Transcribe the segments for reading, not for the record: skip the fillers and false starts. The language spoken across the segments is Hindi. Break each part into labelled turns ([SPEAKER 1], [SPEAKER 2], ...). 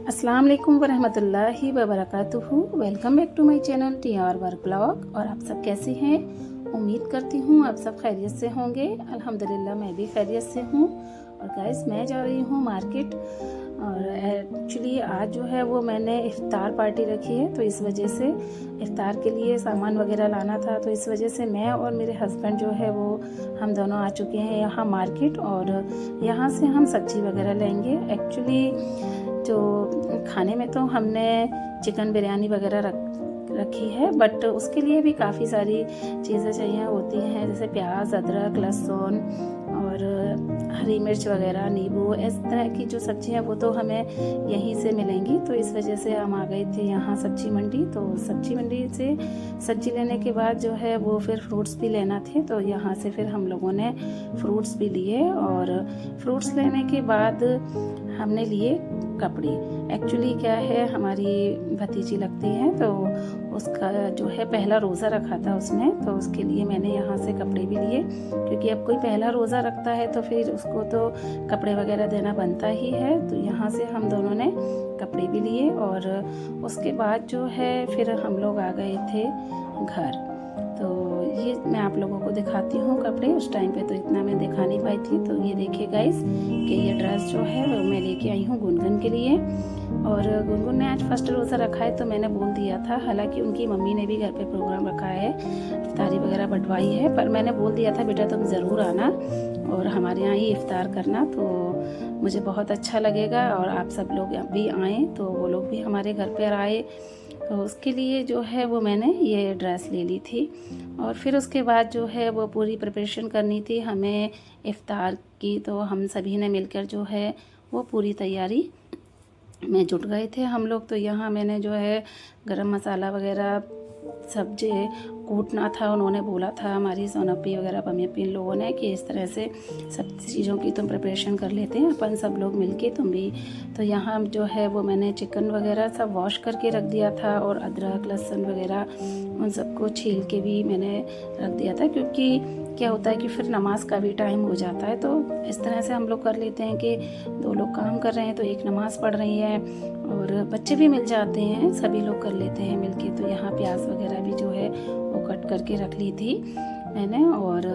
[SPEAKER 1] अस्सलाम वालेकुम वरहमतुल्लाहि वबरकातुहू। Welcome back to my channel TR work blog. और आप सब कैसे हैं? उम्मीद करती हूँ आप सब खैरियत से होंगे। अल्हम्दुलिल्लाह मैं भी खैरियत से हूँ। और गाइस मैं जा रही हूँ मार्केट। और एक्चुअली आज जो है वो मैंने इफ्तार पार्टी रखी है, तो इस वजह से इफ्तार के लिए सामान वगैरह लाना था। तो इस वजह से मैं और मेरे हस्बैंड जो है वो हम दोनों आ चुके हैं यहाँ मार्केट। और यहाँ से हम सब्ज़ी वगैरह लेंगे। एक्चुअली जो खाने में तो हमने चिकन बिरयानी वगैरह रखी है, बट उसके लिए भी काफ़ी सारी चीज़ें चाहिए होती हैं, जैसे प्याज, अदरक, लहसुन और हरी मिर्च वगैरह, नींबू, इस तरह की जो सब्ज़ी है वो तो हमें यहीं से मिलेंगी। तो इस वजह से हम आ गए थे यहाँ सब्ज़ी मंडी। तो सब्ज़ी मंडी से सब्ज़ी लेने के बाद जो है वो फिर फ्रूट्स भी लेना थे, तो यहाँ से फिर हम लोगों ने फ्रूट्स भी लिए। और फ्रूट्स लेने के बाद हमने लिए कपड़े। एक्चुअली क्या है, हमारी भतीजी लगती है, तो उसका जो है पहला रोज़ा रखा था उसने, तो उसके लिए मैंने यहाँ से कपड़े भी लिए। क्योंकि अब कोई पहला रोज़ा रखता है तो फिर उसको तो कपड़े वगैरह देना बनता ही है। तो यहाँ से हम दोनों ने कपड़े भी लिए। और उसके बाद जो है फिर हम लोग आ गए थे घर। तो ये मैं आप लोगों को दिखाती हूँ कपड़े। उस टाइम पे तो इतना मैं दिखा नहीं पाई थी। तो ये देखिए गाइस कि ये ड्रेस जो है वो मैं लेके आई हूँ गुनगुन के लिए। और गुनगुन ने आज फर्स्ट रोज़ा रखा है, तो मैंने बोल दिया था, हालांकि उनकी मम्मी ने भी घर पे प्रोग्राम रखा है, इफ्तारी वगैरह बंटवाई है, पर मैंने बोल दिया था बेटा तुम ज़रूर आना और हमारे यहाँ ही इफ्तार करना, तो मुझे बहुत अच्छा लगेगा। और आप सब लोग भी आएँ, तो वो लोग भी हमारे घर पर आए। तो उसके लिए जो है वो मैंने ये ड्रेस ले ली थी। और फिर उसके बाद जो है वो पूरी प्रिपरेशन करनी थी हमें इफ़्तार की। तो हम सभी ने मिलकर जो है वो पूरी तैयारी में जुट गए थे हम लोग। तो यहाँ मैंने जो है गरम मसाला वगैरह सब जो कूटना था, उन्होंने बोला था हमारी सोनप्पी वगैरह पम्मी इन लोगों ने कि इस तरह से सब चीज़ों की तुम प्रिपरेशन कर लेते हैं अपन सब लोग मिलके, तुम भी। तो यहाँ जो है वो मैंने चिकन वगैरह सब वॉश करके रख दिया था, और अदरक लहसुन वगैरह उन सबको छील के भी मैंने रख दिया था। क्योंकि क्या होता है कि फिर नमाज का भी टाइम हो जाता है, तो इस तरह से हम लोग कर लेते हैं कि दो लोग काम कर रहे हैं तो एक नमाज़ पढ़ रही है, और बच्चे भी मिल जाते हैं, सभी लोग कर लेते हैं मिलके। तो यहाँ प्याज वगैरह भी जो है वो कट करके रख ली थी मैंने। और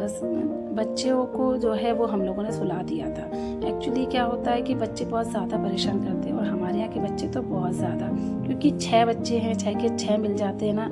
[SPEAKER 1] बच्चों को जो है वो हम लोगों ने सुला दिया था। एक्चुअली क्या होता है कि बच्चे बहुत ज़्यादा परेशान करते हैं, और हमारे यहाँ के बच्चे तो बहुत ज़्यादा, क्योंकि 6 बच्चे हैं, 6 के 6 मिल जाते हैं ना,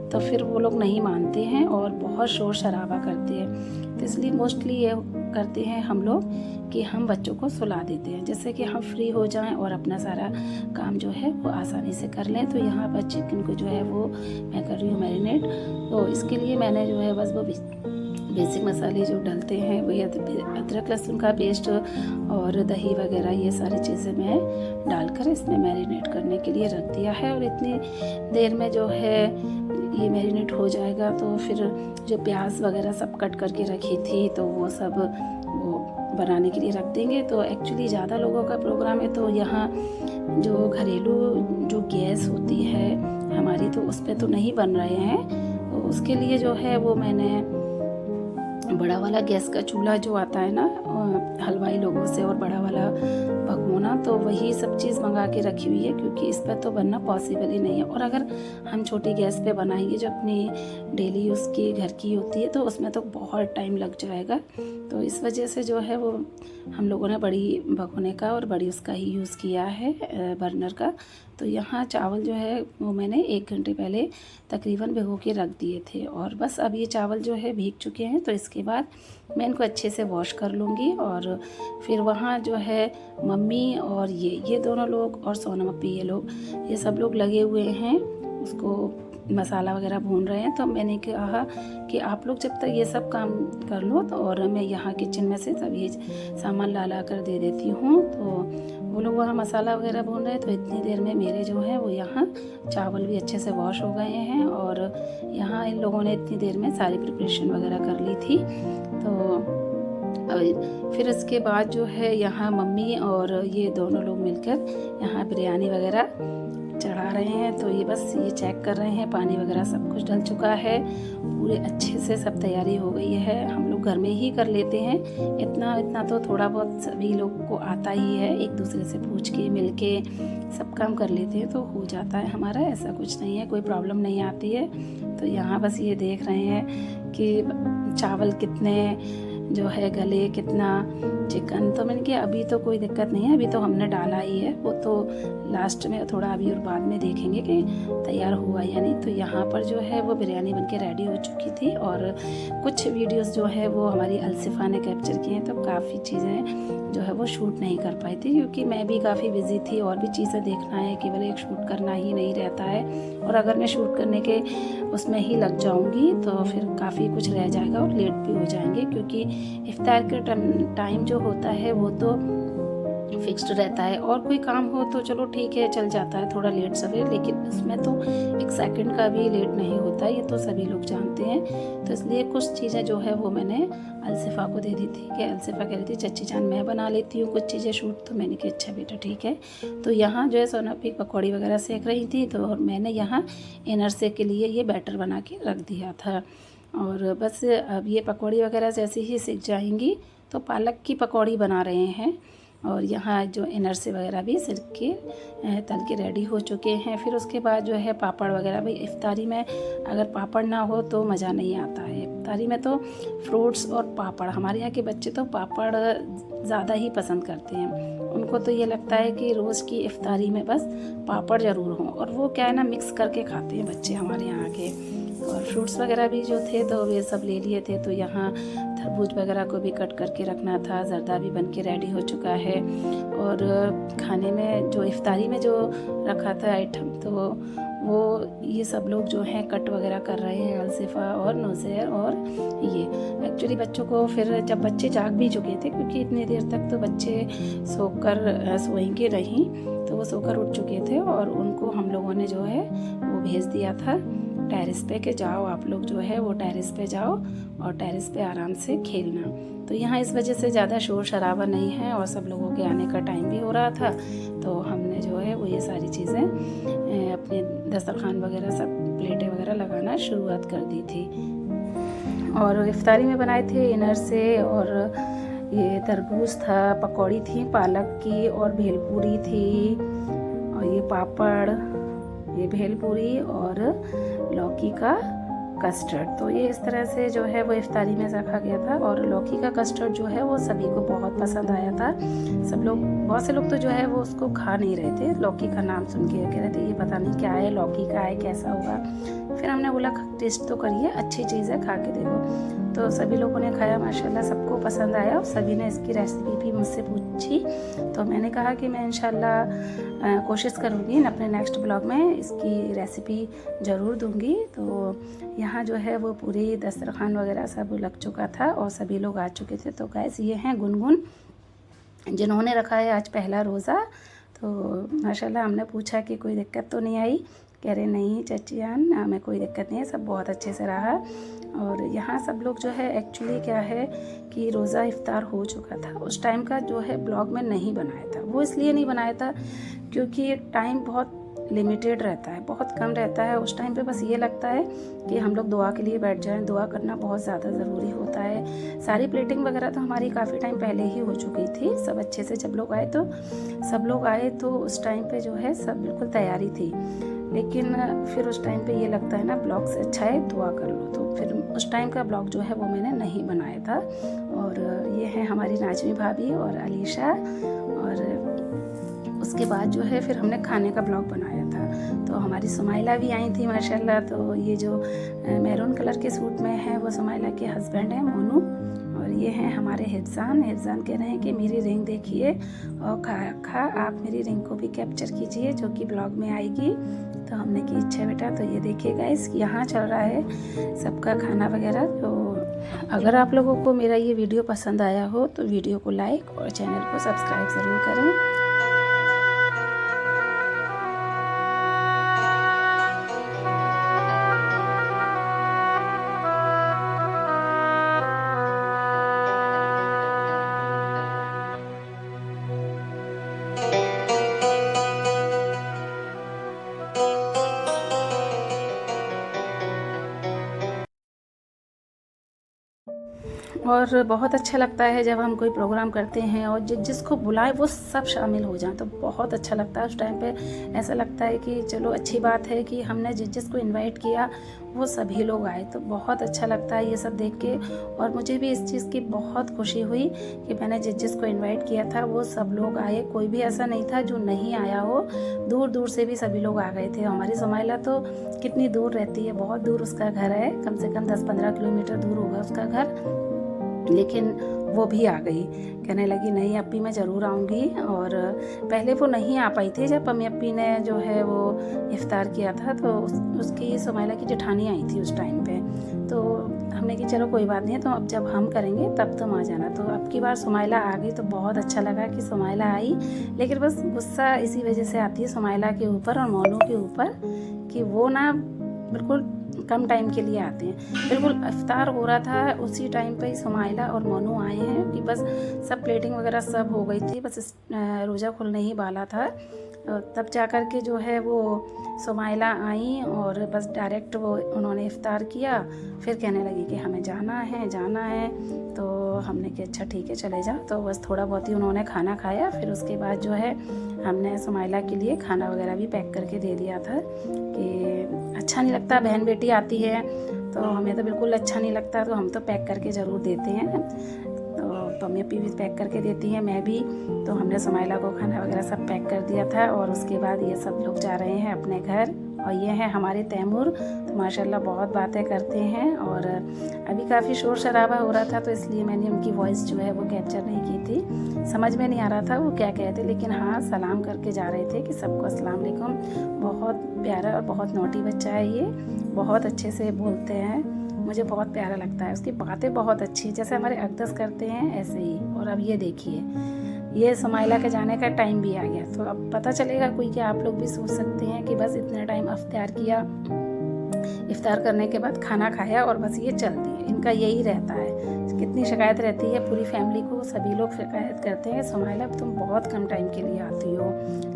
[SPEAKER 1] तो फिर वो लोग नहीं मानते हैं और बहुत शोर शराबा करते हैं। तो इसलिए मोस्टली ये करते हैं हम लोग कि हम बच्चों को सुला देते हैं, जैसे कि हम फ्री हो जाएं और अपना सारा काम जो है वो आसानी से कर लें। तो यहाँ पर चिकन को जो है वो मैं कर रही हूँ मैरिनेट। तो इसके लिए मैंने जो है बस वो बेसिक मसाले जो डलते हैं वही अदरक लहसुन का पेस्ट और दही वगैरह ये सारी चीज़ें मैं डालकर इसमें मैरिनेट करने के लिए रख दिया है। और इतनी देर में जो है ये मैरिनेट हो जाएगा, तो फिर जो प्याज वगैरह सब कट करके रखी थी तो वो सब वो बनाने के लिए रख देंगे। तो एक्चुअली ज़्यादा लोगों का प्रोग्राम है, तो यहाँ जो घरेलू जो गैस होती है हमारी, तो उस पर तो नहीं बन रहे हैं। तो उसके लिए जो है वो मैंने बड़ा वाला गैस का चूल्हा जो आता है ना हलवाई लोगों से, और बड़ा वाला भगोना, तो वही सब चीज़ मंगा के रखी हुई है, क्योंकि इस पर तो बनना पॉसिबल ही नहीं है। और अगर हम छोटी गैस पे बनाएंगे जो अपनी डेली यूज़ की घर की होती है, तो उसमें तो बहुत टाइम लग जाएगा। तो इस वजह से जो है वो हम लोगों ने बड़ी भगोने का और बड़ी उसका ही यूज़ किया है बर्नर का। तो यहाँ चावल जो है वो मैंने 1 घंटे पहले तकरीबन भिगो के रख दिए थे, और बस अब ये चावल जो है भीग चुके हैं। तो इसके बाद मैं इनको अच्छे से वॉश कर लूँगी। और फिर वहाँ जो है मम्मी और ये दोनों लोग और सोनम अप्पी ये लोग, ये सब लोग लगे हुए हैं, उसको मसाला वगैरह भून रहे हैं। तो मैंने कहा कि आप लोग जब तक ये सब काम कर लो, तो और मैं यहाँ किचन में से सब ये सामान ला कर दे देती हूँ। तो वो लोग वहाँ मसाला वगैरह भून रहे हैं, तो इतनी देर में मेरे जो है वो यहाँ चावल भी अच्छे से वॉश हो गए हैं। और यहाँ इन लोगों ने इतनी देर में सारी प्रिपरेशन वगैरह कर ली थी। तो और फिर उसके बाद जो है यहाँ मम्मी और ये दोनों लोग मिलकर यहाँ बिरयानी वगैरह चढ़ा रहे हैं। तो ये बस ये चेक कर रहे हैं, पानी वगैरह सब कुछ डल चुका है, पूरे अच्छे से सब तैयारी हो गई है। हम लोग घर में ही कर लेते हैं, इतना तो थोड़ा बहुत सभी लोग को आता ही है, एक दूसरे से पूछ के मिल के सब काम कर लेते हैं तो हो जाता है हमारा, ऐसा कुछ नहीं है, कोई प्रॉब्लम नहीं आती है। तो यहाँ बस ये देख रहे हैं कि चावल कितने जो है गले, कितना चिकन। तो मैंने कहा अभी तो कोई दिक्कत नहीं है, अभी तो हमने डाला ही है, वो तो लास्ट में थोड़ा अभी और बाद में देखेंगे कि तैयार हुआ या नहीं। तो यहाँ पर जो है वो बिरयानी बनके रेडी हो चुकी थी और कुछ वीडियोस जो है वो हमारी अलसिफ़ा ने कैप्चर किए हैं, तो काफ़ी चीज़ें जो है वो शूट नहीं कर पाई थी क्योंकि मैं भी काफ़ी बिजी थी और भी चीज़ें देखना है, केवल एक शूट करना ही नहीं रहता है। और अगर मैं शूट करने के उसमें ही लग जाऊंगी तो फिर काफ़ी कुछ रह जाएगा और लेट भी हो जाएंगे, क्योंकि इफ्तार के टाइम जो होता है वो तो फिक्स्ड रहता है, और कोई काम हो तो चलो ठीक है चल जाता है थोड़ा लेट सवेर, लेकिन उसमें तो एक सेकंड का भी लेट नहीं होता, ये तो सभी लोग जानते हैं। तो इसलिए कुछ चीज़ें जो है वो मैंने अलसिफ़ा को दे दी थी कि अलसिफ़ा कह रही थी चच्ची जान मैं बना लेती हूँ कुछ चीज़ें शूट, तो मैंने कहा अच्छा बेटा ठीक है। तो यहाँ जो है सोनापी पकौड़ी वगैरह सेक रही थी, तो मैंने यहाँ इनर से के लिए ये बैटर बना के रख दिया था। और बस अब ये पकौड़ी वगैरह जैसे ही सीख जाएंगी तो पालक की पकौड़ी बना रहे हैं। और यहाँ जो इनर से वगैरह भी सिर के तल के रेडी हो चुके हैं। फिर उसके बाद जो है पापड़ वगैरह, भाई इफ्तारी में अगर पापड़ ना हो तो मज़ा नहीं आता है। इफ्तारी में तो फ्रूट्स और पापड़, हमारे यहाँ के बच्चे तो पापड़ ज़्यादा ही पसंद करते हैं, उनको तो ये लगता है कि रोज़ की इफ्तारी में बस पापड़ ज़रूर हों, और वो क्या है ना मिक्स करके खाते हैं बच्चे हमारे यहाँ के। और फ्रूट्स वगैरह भी जो थे तो वे सब ले लिए थे। तो यहाँ तरबूज वगैरह को भी कट करके रखना था, जर्दा भी बन के रेडी हो चुका है। और खाने में जो इफ्तारी में जो रखा था आइटम, तो वो ये सब लोग जो हैं कट वगैरह कर रहे हैं, अलसिफ़ा और नुज़ैर। और ये एक्चुअली बच्चों को फिर जब बच्चे जाग भी चुके थे, क्योंकि इतनी देर तक तो बच्चे सोएंगे नहीं, तो वो सोकर उठ चुके थे और उनको हम लोगों ने जो है वो भेज दिया था टेरेस पे कि जाओ आप लोग जो है वो टेरेस पे जाओ और टेरेस पे आराम से खेलना। तो यहाँ इस वजह से ज़्यादा शोर शराबा नहीं है और सब लोगों के आने का टाइम भी हो रहा था, तो हमने जो है वो ये सारी चीज़ें अपने दस्तरखान वगैरह सब प्लेटें वगैरह लगाना शुरुआत कर दी थी। और इफ्तारी में बनाए थे इनर से, और ये तरबूज था, पकौड़ी थी पालक की, और भेलपूरी थी, और ये पापड़, ये भेलपूरी और लौकी का कस्टर्ड। तो ये इस तरह से जो है वो इफ्तारी में रखा गया था। और लौकी का कस्टर्ड जो है वो सभी को बहुत पसंद आया था। सब लोग, बहुत से लोग तो जो है वो उसको खा नहीं रहे थे, लौकी का नाम सुन के कह रहे थे ये पता नहीं क्या है, लौकी का है, कैसा होगा। फिर हमने बोला टेस्ट तो करिए, अच्छी चीज़ है, खा के देखो। तो सभी लोगों ने खाया, माशाल्लाह सबको पसंद आया, और सभी ने इसकी रेसिपी भी मुझसे पूछी। तो मैंने कहा कि मैं इंशाल्लाह कोशिश करूँगी अपने नेक्स्ट ब्लॉग में इसकी रेसिपी ज़रूर दूँगी। तो यहाँ जो है वो पूरी दस्तरखान वगैरह सब लग चुका था और सभी लोग आ चुके थे। तो गैस ये हैं गुनगुन, जिन्होंने रखा है आज पहला रोज़ा। तो माशाल्लाह हमने पूछा कि कोई दिक्कत तो नहीं आई, कह रहे नहीं चाची जान हमें कोई दिक्कत नहीं है, सब बहुत अच्छे से रहा। और यहाँ सब लोग जो है एक्चुअली क्या है कि रोज़ा इफ्तार हो चुका था, उस टाइम का जो है ब्लॉग में नहीं बनाया था। वो इसलिए नहीं बनाया था क्योंकि टाइम बहुत लिमिटेड रहता है, बहुत कम रहता है उस टाइम पे। बस ये लगता है कि हम लोग दुआ के लिए बैठ जाएं, दुआ करना बहुत ज़्यादा ज़रूरी होता है। सारी प्लेटिंग वगैरह तो हमारी काफ़ी टाइम पहले ही हो चुकी थी, सब अच्छे से जब लोग आए तो सब लोग आए तो उस टाइम पे जो है सब बिल्कुल तैयारी थी। लेकिन फिर उस टाइम पे ये लगता है ना ब्लॉग से अच्छा है दुआ कर लो, तो फिर उस टाइम का ब्लॉग जो है वो मैंने नहीं बनाया था। और ये है हमारी नाजमी भाभी और अलीशा। और उसके बाद जो है फिर हमने खाने का ब्लॉग बनाया था। तो हमारी सुमाइला भी आई थी माशाल्लाह। तो ये जो मैरून कलर के सूट में है वो सुमाइला के हस्बैंड हैं मोनू, और ये हैं हमारे हिफ्जान। हिफ्जान कह रहे हैं कि मेरी रिंग देखिए और खा आप मेरी रिंग को भी कैप्चर कीजिए जो कि ब्लॉग में आएगी। तो हमने की इच्छा बेटा। तो ये देखिए गाइस यहाँ चल रहा है सबका खाना वगैरह। तो अगर आप लोगों को मेरा ये वीडियो पसंद आया हो तो वीडियो को लाइक और चैनल को सब्सक्राइब ज़रूर करें। और बहुत अच्छा लगता है जब हम कोई प्रोग्राम करते हैं और जिसको बुलाए वो सब शामिल हो जाएं, तो बहुत अच्छा लगता है। उस टाइम पे ऐसा लगता है कि चलो अच्छी बात है कि हमने जिसको इनवाइट किया वो सभी लोग आए, तो बहुत अच्छा लगता है ये सब देख के। और मुझे भी इस चीज़ की बहुत खुशी हुई कि मैंने जिसको इनवाइट किया था वो सब लोग आए, कोई भी ऐसा नहीं था जो नहीं आया हो। दूर दूर से भी सभी लोग आ गए थे। हमारी सुमाइला तो कितनी दूर रहती है, बहुत दूर उसका घर है, कम से कम 10-15 किलोमीटर दूर होगा उसका घर, लेकिन वो भी आ गई। कहने लगी नहीं अप्पी मैं ज़रूर आऊँगी। और पहले वो नहीं आ पाई थी जब अम्मी अप्पी ने जो है वो इफ़्तार किया था, तो उसकी सुमाइला की जेठानी आई थी उस टाइम पे। तो हमने कि चलो कोई बात नहीं है, तो अब जब हम करेंगे तब तुम आ जाना। तो अब की बार सुमाइला आ गई तो बहुत अच्छा लगा कि सुमाइला आई। लेकिन बस गुस्सा इसी वजह से आती है सुमाइला के ऊपर और मोनू के ऊपर कि वो ना बिल्कुल कम टाइम के लिए आते हैं। बिल्कुल इफ्तार हो रहा था उसी टाइम पे ही सुमाइला और मोनू आए हैं कि बस सब प्लेटिंग वगैरह सब हो गई थी, बस रोज़ा खुलने ही वाला था। तब जा कर के जो है वो सुमाइला आई और बस डायरेक्ट वो उन्होंने इफ्तार किया। फिर कहने लगी कि हमें जाना है। तो हमने कि अच्छा ठीक है चले जाओ। तो बस थोड़ा बहुत ही उन्होंने खाना खाया। फिर उसके बाद जो है हमने सुमाइला के लिए खाना वगैरह भी पैक करके दे दिया था कि अच्छा नहीं लगता, बहन बेटी आती है तो हमें तो बिल्कुल अच्छा नहीं लगता, तो हम तो पैक करके ज़रूर देते हैं। तो मम्मी भी पैक करके देती हैं, मैं भी। तो हमने सुमाइला को खाना वगैरह सब पैक कर दिया था। और उसके बाद ये सब लोग जा रहे हैं अपने घर। और ये हैं हमारे तैमूर, तो माशाल्लाह बहुत बातें करते हैं। और अभी काफ़ी शोर शराबा हो रहा था तो इसलिए मैंने उनकी वॉइस जो है वो कैप्चर नहीं की थी, समझ में नहीं आ रहा था वो क्या कहते, लेकिन हाँ सलाम करके जा रहे थे कि सबको अस्सलाम वालेकुम। बहुत प्यारा और बहुत नोटी बच्चा है ये, बहुत अच्छे से बोलते हैं, मुझे बहुत प्यारा लगता है। उसकी बातें बहुत अच्छी, जैसे हमारे अक़दस करते हैं ऐसे ही। और अब ये देखिए ये सुमाइला के जाने का टाइम भी आ गया, तो अब पता चलेगा कोई कि आप लोग भी सोच सकते हैं कि बस इतना टाइम इफ्तार किया, इफ्तार करने के बाद खाना खाया और बस ये चल दिए। इनका यही रहता है, कितनी शिकायत रहती है पूरी फैमिली को, सभी लोग शिकायत करते हैं सुमाइला तुम बहुत कम टाइम के लिए आती हो।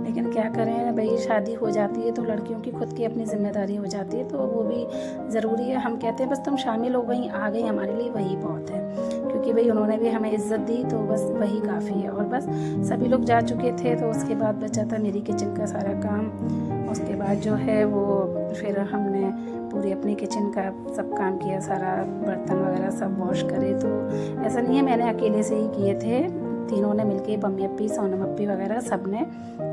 [SPEAKER 1] लेकिन क्या करें भाई, शादी हो जाती है तो लड़कियों की खुद की अपनी जिम्मेदारी हो जाती है, तो वो भी ज़रूरी है। हम कहते हैं बस तुम शामिल हो गई, आ गई, हमारे लिए वही बहुत है, क्योंकि भाई उन्होंने भी हमें इज़्ज़त दी तो बस वही काफ़ी है। और बस सभी लोग जा चुके थे तो उसके बाद बचा था मेरी किचन का सारा काम। उसके बाद जो है वो फिर हमने पूरी अपनी किचन का सब काम किया, सारा बर्तन वगैरह सब वॉश करे। तो ऐसा नहीं है मैंने अकेले से ही किए थे, तीनों ने मिलके, मम्मी अप्पी, सोनम अप्पी वगैरह सब ने।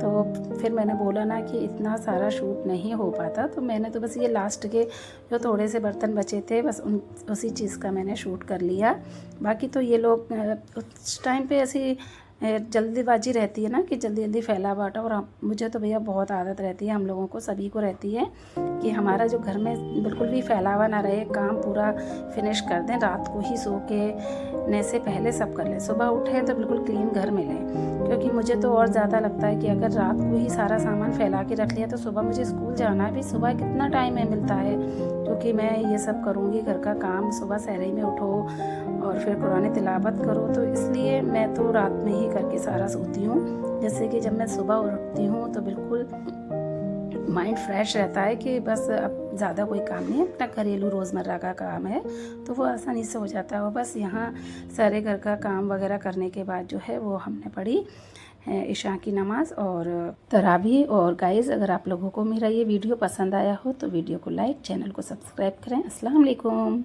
[SPEAKER 1] तो फिर मैंने बोला ना कि इतना सारा शूट नहीं हो पाता, तो मैंने तो बस ये लास्ट के जो थोड़े से बर्तन बचे थे बस उसी चीज़ का मैंने शूट कर लिया। बाकी तो ये लोग उस टाइम पे ऐसी जल्दीबाजी रहती है ना कि जल्दी जल्दी फैला बांटा। और मुझे तो भैया बहुत आदत रहती है, हम लोगों को सभी को रहती है कि हमारा जो घर में बिल्कुल भी फैलावा ना रहे, काम पूरा फिनिश कर दें, रात को ही सो के ने से पहले सब कर लें, सुबह उठे तो बिल्कुल क्लीन घर मिले। क्योंकि मुझे तो और ज़्यादा लगता है कि अगर रात को ही सारा सामान फैला के रख लिया तो सुबह मुझे स्कूल जाना है, भी सुबह कितना टाइम है मिलता है, क्योंकि मैं ये सब करूँगी घर का काम, सुबह सहरी में उठो और फिर कुरान तिलावत करो, तो इसलिए मैं तो रात में ही करके सारा सोती हूँ। जैसे कि जब मैं सुबह उठती हूँ तो बिल्कुल माइंड फ्रेश रहता है कि बस अब ज़्यादा कोई काम नहीं है, अपना घरेलू रोज़मर्रा का काम है तो वो आसानी से हो जाता है। और बस यहाँ सारे घर का काम वगैरह करने के बाद जो है वो हमने पढ़ी इशा की नमाज़ और तरावी। और गाइज़ अगर आप लोगों को मेरा ये वीडियो पसंद आया हो तो वीडियो को लाइक, चैनल को सब्सक्राइब करें। अस्सलाम वालेकुम।